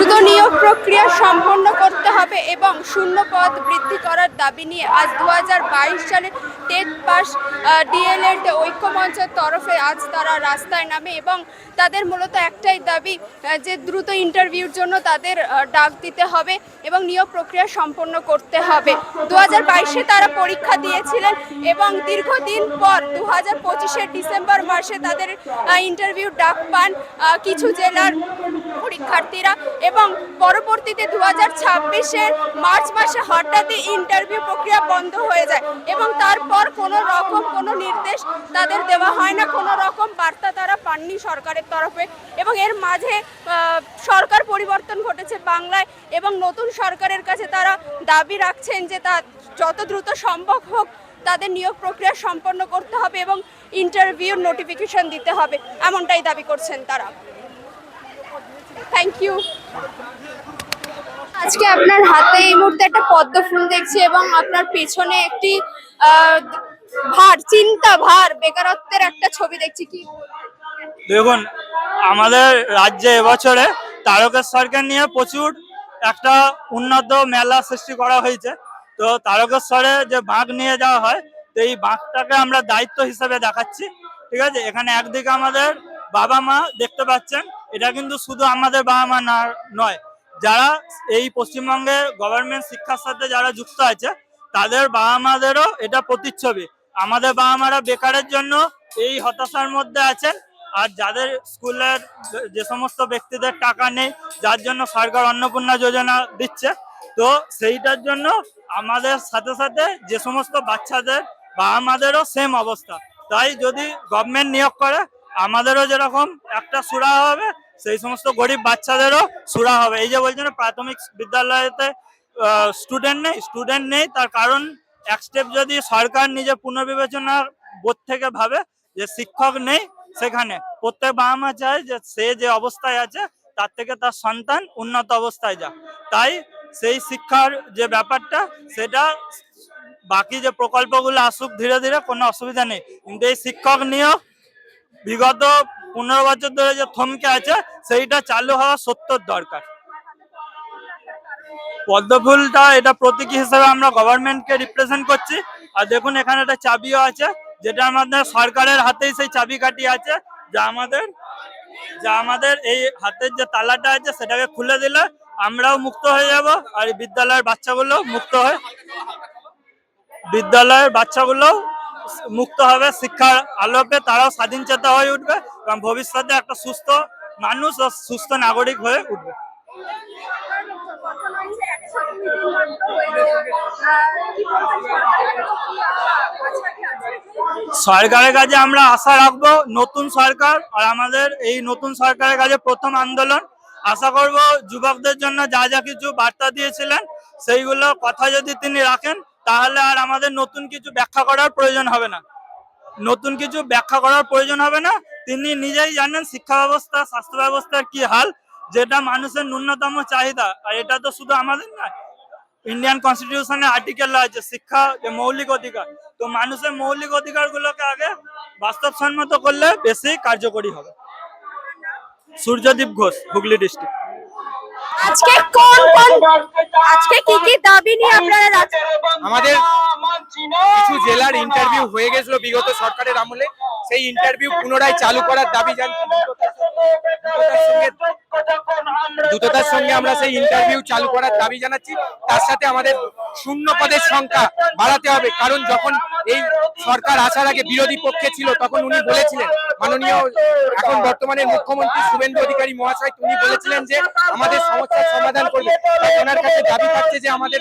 দ্রুত নিয়োগ প্রক্রিয়া সম্পন্ন করতে হবে এবং শূন্য পদ বৃদ্ধি করার দাবি নিয়ে আজ 2022 সালে টেট পাস ডিএলএড ঐক্যমঞ্চের তরফে আজ তারা রাস্তায় নামে এবং তাদের মূলত একটাই দাবি যে দ্রুত ইন্টারভিউর জন্য তাদের ডাক দিতে হবে এবং নিয়োগ প্রক্রিয়া সম্পন্ন করতে হবে। 2022-এ তারা পরীক্ষা দিয়েছিলেন এবং দীর্ঘদিন পর 2025-এর ডিসেম্বর মাসে তাদের ইন্টারভিউ ডাক পান কিছু জেলার পরীক্ষার্থীরা এবং পরবর্তীতে 2026-এর মার্চ মাসে হঠাৎই ইন্টারভিউ প্রক্রিয়া বন্ধ হয়ে যায় এবং তারপর কোনো রকম কোনো নির্দেশ তাদের দেওয়া হয় না, কোনো রকম বার্তা তারা পাননি সরকারের তরফে এবং এর মাঝে সরকার পরিবর্তন ঘটেছে বাংলায় এবং নতুন সরকারের কাছে তারা দাবি রাখছেন যে তা যত দ্রুত সম্ভব হোক তাদের নিয়োগ প্রক্রিয়া সম্পন্ন করতে হবে এবং ইন্টারভিউর নোটিফিকেশন দিতে হবে, এমনটাই দাবি করছেন তারা। Thank you. আজকে আপনার হাতে এই মুহূর্তে একটা পদ্ম ফুল দেখছি এবং আপনার পেছনে একটি চিন্তা ভার বেকারত্বের একটা ছবি দেখছি। কি দেখুন, আমাদের রাজ্যে এবছরে তারকেশ্বরকে নিয়ে প্রচুর একটা উন্নত মেলা সৃষ্টি করা হয়েছে। তো তারকেশ্বরে যে বাঘ নিয়ে যাওয়া হয়, তো এই বাঘটাকে আমরা দায়িত্ব হিসেবে দেখাচ্ছি। ঠিক আছে, এখানে একদিকে আমাদের বাবা মা দেখতে পাচ্ছেন, এটা কিন্তু শুধু আমাদের বাবা মা নয়, যারা এই পশ্চিমবঙ্গে গভর্নমেন্ট শিক্ষার সাথে যারা যুক্ত আছে তাদের বাবা মাদেরও এটা প্রতিচ্ছবি। আমাদের বাবা মারা বেকারের জন্য এই হতাশার মধ্যে আছেন, আর যাদের স্কুলের যে সমস্ত ব্যক্তিদের টাকা নেই, যার জন্য সরকার অন্নপূর্ণা যোজনা দিচ্ছে, তো সেইটার জন্য আমাদের সাথে সাথে যে সমস্ত বাচ্চাদের বাবা মাদেরও সেম অবস্থা। তাই যদি গভর্নমেন্ট নিয়োগ করে আমাদেরও যেরকম একটা সুরাহা হবে, সেই সমস্ত গরিব বাচ্চাদেরও সুরাহা হবে। এই যে বলছেন প্রাথমিক বিদ্যালয়তে স্টুডেন্ট নেই, তার কারণ এক স্টেপ যদি সরকার নিজে পুনর্বিবেচনার বোধ থেকে ভাবে যে শিক্ষক নেই, সেখানে প্রত্যেক বাবা মা চায় যে সে যে অবস্থায় আছে তার থেকে তার সন্তান উন্নত অবস্থায় যাক। তাই সেই শিক্ষার যে ব্যাপারটা, সেটা বাকি যে প্রকল্পগুলো আসুক ধীরে ধীরে, কোনো অসুবিধা নেই, কিন্তু এই শিক্ষক নিয়োগ বিগত 15 বছর ধরে যে থমকে আছে সেইটা চালু হওয়া সত্যর দরকার। পদ্মফুলটা এটা প্রতীকী হিসেবে আমরা গভর্নমেন্টকে রিপ্রেজেন্ট করছি। আর দেখুন এখানে একটা চাবিও আছে, যেটা আমাদের সরকারের হাতেই সেই চাবিকাঠি আছে, যা আমাদের এই হাতের যে তালাটা আছে সেটাকে খুলে দিলে আমরাও মুক্ত হয়ে যাব, আর বিদ্যালয়ের বাচ্চাগুলো মুক্ত হবে শিক্ষার আলোকে, তারাও স্বাধীন চেতা হয়ে উঠবে এবং ভবিষ্যতে একটা সুস্থ মানুষ ও সুস্থ নাগরিক হয়ে উঠবে। সরকারের কাছে আমরা আশা রাখবো নতুন সরকার, আর আমাদের এই নতুন সরকারের কাছে প্রথম আন্দোলন, আশা করব যুবকদের জন্য যা যা কিছু বার্তা দিয়েছিলেন সেইগুলো কথা যদি তিনি রাখেন, তাহলে আর আমাদের নতুন কিছু ব্যাখ্যা করার প্রয়োজন হবে না। তিনি নিজেই জানেন শিক্ষা ব্যবস্থা, স্বাস্থ্য ব্যবস্থার কি হাল, যেটা মানুষের ন্যূনতম চাহিদা। আর এটা তো শুধু আমাদের নয়, ইন্ডিয়ান কনস্টিটিউশনের আর্টিকেল আছে শিক্ষা যে মৌলিক অধিকার। তো মানুষের মৌলিক অধিকার গুলোকে আগে বাস্তবসম্মত করলে বেশি কার্যকরী হবে। সূর্যদীপ ঘোষ, হুগলি ডিস্ট্রিক্ট। আজকে কি কি দাবি নিয়ে আপনারা? আমাদের কিছু জেলার ইন্টারভিউ হয়ে গেছিল বিগত সরকারের আমলে, সেই ইন্টারভিউ পুনরায় চালু করার দাবি জানাচ্ছি। দ্রুততার সঙ্গে আমরা সেই ইন্টারভিউ চালু করার দাবি জানাচ্ছি। তার সাথে আমাদের শূন্য পদের সংখ্যা বাড়াতে হবে, কারণ যখন এই সরকার আসার আগে বিরোধী পক্ষে ছিল তখন উনি বলেছিলেন, মাননীয় এখন বর্তমানে মুখ্যমন্ত্রী শুভেন্দু অধিকারী মহাশয়, উনি বলেছিলেন যে আমাদের সমস্যার সমাধান করবে। ওনার কাছে দাবি থাকছে যে আমাদের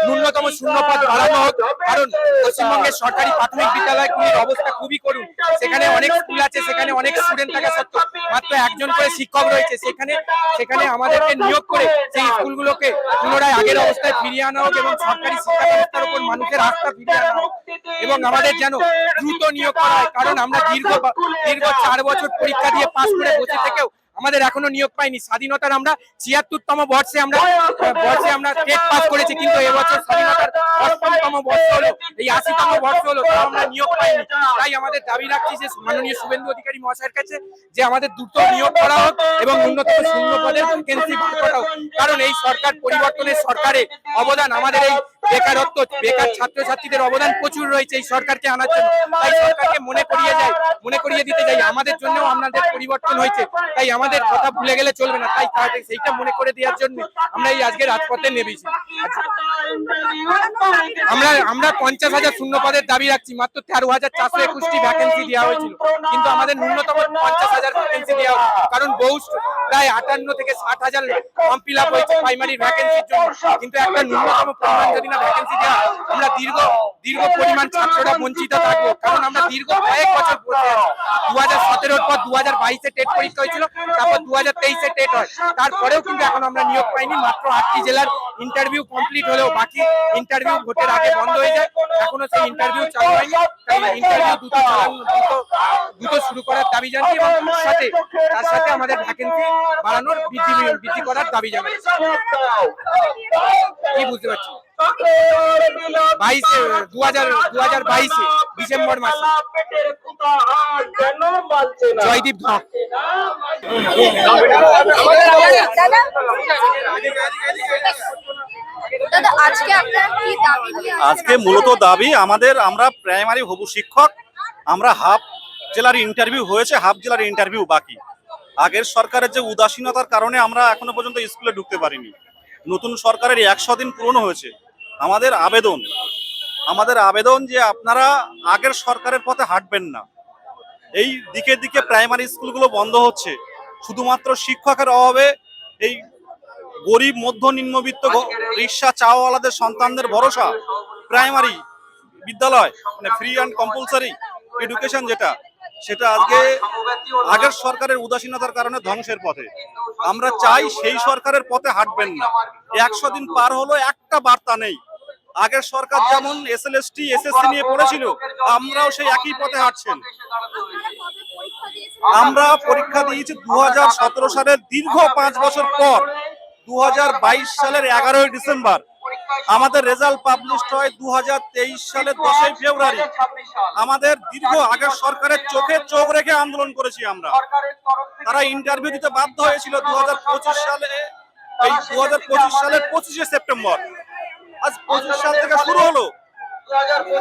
ন্যূনতম শূন্য পদ বাড়ানো হোক, কারণ পশ্চিমবঙ্গের সরকারি প্রাথমিক বিদ্যালয়গুলির অবস্থা খুবই করুণ। সেখানে অনেক স্কুল আছে, সেখানে অনেক স্টুডেন্ট থাকা সত্ত্বেও মাত্র একজন করে শিক্ষক রয়েছে। সেখানে আমাদেরকে নিয়োগ করে সেই স্কুলগুলোকে পুনরায় আগের অবস্থায় ফিরিয়ে আনা হোক এবং সরকারি শিক্ষা ব্যবস্থার উপর মানুষের আস্থা ফিরিয়ে আনা হোক এবং আমাদের যেন দ্রুত নিয়োগ করা হয়, কারণ আমরা দীর্ঘ 4 বছর পরীক্ষা দিয়ে পাস করে বসে থেকেও আমাদের এখনো নিয়োগ পাইনি। স্বাধীনতার আমরা ৭৬তম বর্ষে আমরা টেট পাস করেছি, কিন্তু এবছর স্বাধীনতার ৮৫তম বর্ষ হলো, এই ৮০তম বর্ষ হলো, তাও আমরা নিয়োগ পাইনি। তাই আমাদের দাবি রাখছি যে মাননীয় শুভেন্দু অধিকারী মহাশয়ের কাছে যে আমাদের দ্রুত নিয়োগ করা হোক এবং ন্যূনতম শূন্য পদের ভ্যাকেন্সি বার করা হোক। কারণ এই সরকার পরিবর্তনের সরকারে অবদান, আমাদের এই বেকার ছাত্রছাত্রীদের অবদান প্রচুর রয়েছে এই সরকারকে আনার জন্য। তাই সরকারকে মনে করিয়ে দিতে চাই আমাদের জন্য আমাদের পরিবর্তন হয়েছে, তাই আমাদের কথা ভুলে গেলে চলবে না। তাই সেইটা মনে করে দেওয়ার জন্য আমরা এই আজকে রাজপথে নেমেছি। আমরা ৫০,০০০ শূন্য পদের দাবি রাখছি। মাত্র ১৩,৪২১টি ভ্যাকেন্সি দেওয়া হয়েছিল, কিন্তু আমাদের ন্যূনতম ৫০,০০০ ভ্যাকেন্সি দেওয়া, কারণ বহু প্রায় ৫৮ থেকে ৬০,০০০ ফর্ম ফিল আপ হয়েছে প্রাইমারি ভ্যাকেন্সির জন্য, কিন্তু একটা ন্যূনতম পরিমাণ যদি না ভ্যাকেন্সি দেওয়া, আমরা দীর্ঘ পরিমাণ ছাত্ররা বঞ্চিত থাকবো। কারণ আমরা দীর্ঘ কয়েক বছর বসে আছি। ২০১৭ পর ২০২২-এ টেট পরীক্ষা হয়েছিল, তারপর ২০২৩-এ টেট হয়, তারপরেও কিন্তু এখন আমরা নিয়োগ পাইনি। মাত্র ৮টি জেলার ইন্টারভিউ কমপ্লিট হলেও বাকি ইন্টারভিউ ভোটের আগে বন্ধ হয়ে যায়, এখনো সেই ইন্টারভিউ চালু হয়নি। তাই ইন্টারভিউ দ্রুত শুরু করার দাবি জানাচ্ছি এবং তার সাথে আমাদের ভ্যাকেন্সি বাড়ানোর বৃদ্ধি করার দাবি জানাচ্ছি। কি বুঝতে পারছি ২০২২-এ ডিসেম্বর মাসে। জয়দীপ ধর। দাদা, আজকে আপনারা কি দাবি নিয়ে আসছেন? আজকে মূলত দাবি আমাদের, আমরা প্রাইমারি হবু শিক্ষক, আমরা হাফ জেলার ইন্টারভিউ হয়েছে, হাফ জেলার ইন্টারভিউ বাকি। আগের সরকারের যে উদাসীনতার কারণে আমরা এখনো পর্যন্ত স্কুলে ঢুকতে পারিনি। নতুন সরকারের ১০০ দিন পূরণ হয়েছে। আমাদের আবেদন যে আপনারা আগের সরকারের পথে হাঁটবেন না। এই দিকে দিকে প্রাইমারি স্কুলগুলো বন্ধ হচ্ছে শুধুমাত্র শিক্ষকের অভাবে। এই গরিব মধ্য নিম্নবিত্ত রিক্সা চাওয়ালাদের সন্তানদের ভরসা প্রাইমারি বিদ্যালয়, মানে ফ্রি অ্যান্ড কম্পালসারি এডুকেশন সেটা আজকে আগের সরকারের উদাসীনতার কারণে ধ্বংসের পথে। আমরা চাই সেই সরকারের পথে হাঁটবেন না। ১০০ দিন পার হলো, একটা বার্তা নেই। আগের সরকার যেমন এসএলএসটি এসএসসি নিয়ে পড়েছিল, আমরাও সেই একই পথে হাঁটছেন। আমরা পরীক্ষা দিয়েছি ২০১৭ সালের দীর্ঘ ৫ বছর পর। ২০২২ সালের ১১ই ডিসেম্বর আমাদের রেজাল্ট পাবলিশড হয় ২০২৩ সালের 10ই ফেব্রুয়ারি। আমাদের দীর্ঘ আগের সরকারের চোখে চোখ রেখে আন্দোলন করেছি আমরা। তারা ইন্টারভিউ দিতে বাধ্য হয়েছিল ২০২৫ সালে, এই ২০২৫ সালের ২৫শে সেপ্টেম্বর। আজ ২৫ সাল থেকে শুরু হলো,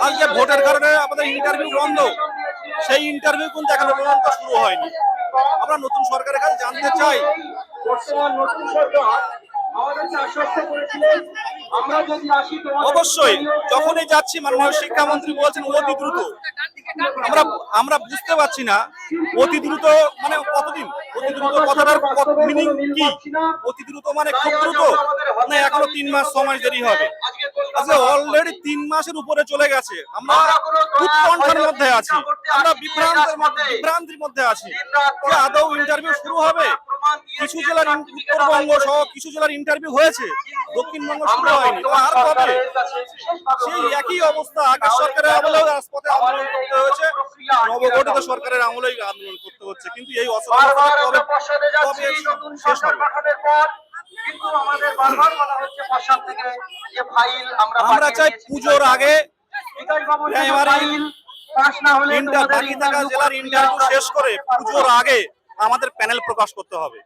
আজকে ভোটের কারণে আমাদের ইন্টারভিউ বন্ধ। সেই ইন্টারভিউ কিন্তু এখনো পর্যন্ত শুরু হয়নি। আমরা নতুন সরকারের কাছে জানতে চাই, অবশ্যই যখনই যাচ্ছি মাননীয় শিক্ষামন্ত্রী বলছেন অতি দ্রুত। আমরা বুঝতে পারছি না অতি দ্রুত মানে কতদিন, অতি দ্রুত কথাটার মিনিং কি? অতি দ্রুত মানে খুব দ্রুত না এখনো ৩ মাস ৬ মাস দেরি হবে? আচ্ছা, অলরেডি ৩ মাসের উপরে চলে গেছে। আমরা উৎকণ্ঠার মধ্যে আছি, আমরা বিভ্রান্তির মধ্যে আছি যে আদৌ ইন্টারভিউ শুরু হবে। কিছু জেলার উত্তরবঙ্গ সহ কিছু জেলার ইন্টারভিউ হয়েছে, দক্ষিণবঙ্গ শুরু হয়নি। আর কবে? সেই একই অবস্থা আগের সরকারের আমলেও রাজপথে আন্দোলন করতে হয়েছে, নবগঠিত সরকারের আমলেই আন্দোলন করতে হচ্ছে। কিন্তু এই অসুবিধা কবে শেষ হবে? আমরা চাই পুজোর আগে বাকি থাকা জেলার ইন্টারভিউ শেষ করে পুজোর আগে আমাদের প্যানেল প্রকাশ করতে হবে।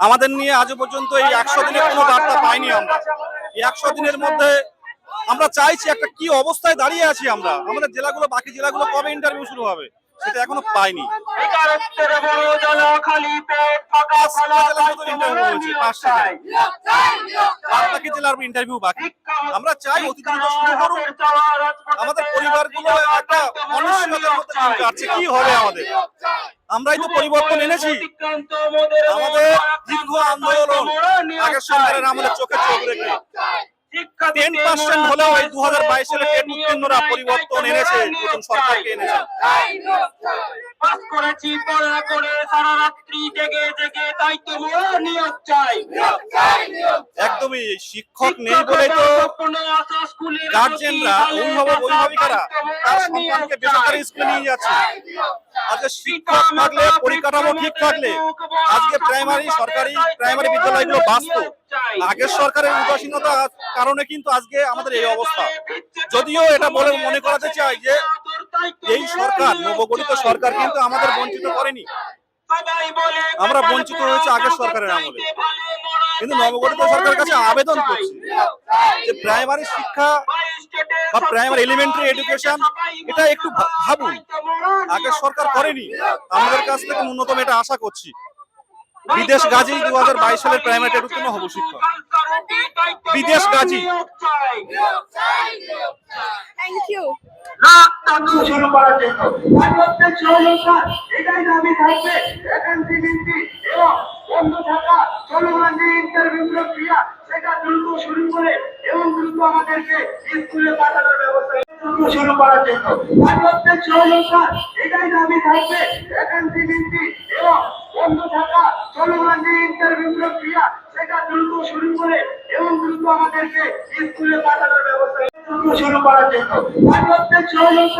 আমাদের নিয়ে আজ পর্যন্ত এই ১০০ দিনে কোনো বার্তা পাইনি আমরা। এই ১০০ দিনের মধ্যে আমরা চাইছি একটা কি অবস্থায় দাঁড়িয়ে আছি আমরা। আমাদের জেলাগুলো, বাকি জেলাগুলো কবে ইন্টারভিউ শুরু হবে সেটা এখনো পাইনি। বাকি জেলার ইন্টারভিউ বাকি। আমরা চাই অতি দ্রুত শুরু করুন। আমাদের পরিবারগুলো একটা অনিশ্চয়তার মধ্যে দিন কাটছে, কি হবে আমাদের? আমরাই তো পরিবর্তন এনেছি। আমাদের দীর্ঘ আন্দোলন আগের সরকারের আমলে চোখে চোখ রেখে 10% হলেও এই 2022 সালে টেট উত্তীর্ণরা পরিবর্তন এনেছে, নতুন সরকারকে এনেছে। পাস করেছি পড়া করে সারা রাত্রি জেগে জেগে, তাই তো মোর নিয়োগ চাই। একদমই শিক্ষক নেই বলে তো গার্জেনরা, অভিভাবক অভিভাবিকারা তার সন্তানকে বেসরকারি স্কুলে নিয়ে যাচ্ছে। আজকে শিক্ষক থাকলে, পরিকাঠামো ঠিক থাকলে আজকে সরকারি প্রাইমারি বিদ্যালয়গুলো বাঁচত। আগের সরকারের উদাসীনতার কারণে কিন্তু আজকে আমাদের এই অবস্থা। যদিও এটা বলে মনে করাতে চাই যে এই সরকার, নবগঠিত সরকার কিন্তু আমাদের বঞ্চিত করেনি, আমরা বঞ্চিত হয়েছে আগের সরকারের আমলে। কিন্তু নবগঠিত সরকারের কাছে আবেদন করছি যে প্রাইমারি শিক্ষা বা প্রাইমারি এলিমেন্টারি এডুকেশন এটা একটু ভাবুন, আগের সরকার করেনি, আমাদের কাছ থেকে ন্যূনতম এটা আশা করছি। বিদেশ গাজী 2022 সালের প্রাইমারি টেট উত্তীর্ণ হব শিক্ষক, বিদেশ গাজী। Thank you. শুরু করার জন্য প্রত্যেক সহযোগিতা এটাই দাবি থাকবে। ভ্যাকেন্সি বৃদ্ধি এবং বন্ধ থাকা চলমান যে ইন্টারভিউ প্রক্রিয়া সেটা দ্রুত শুরু করে এবং দ্রুত আমাদেরকে স্কুলে পাঠানোর ব্যবস্থা শুরু করার জন্য প্রত্যেক সহযোগিতা এটাই দাবি থাকবে। ভ্যাকেন্সি বৃদ্ধি এবং বন্ধ থাকা চলমান যে ইন্টারভিউ প্রক্রিয়া সেটা দ্রুত শুরু করে এবং দ্রুত আমাদেরকে স্কুলে পাঠানোর ব্যবস্থা শুরু করার জন্য প্রত্যেক সহযোগিতা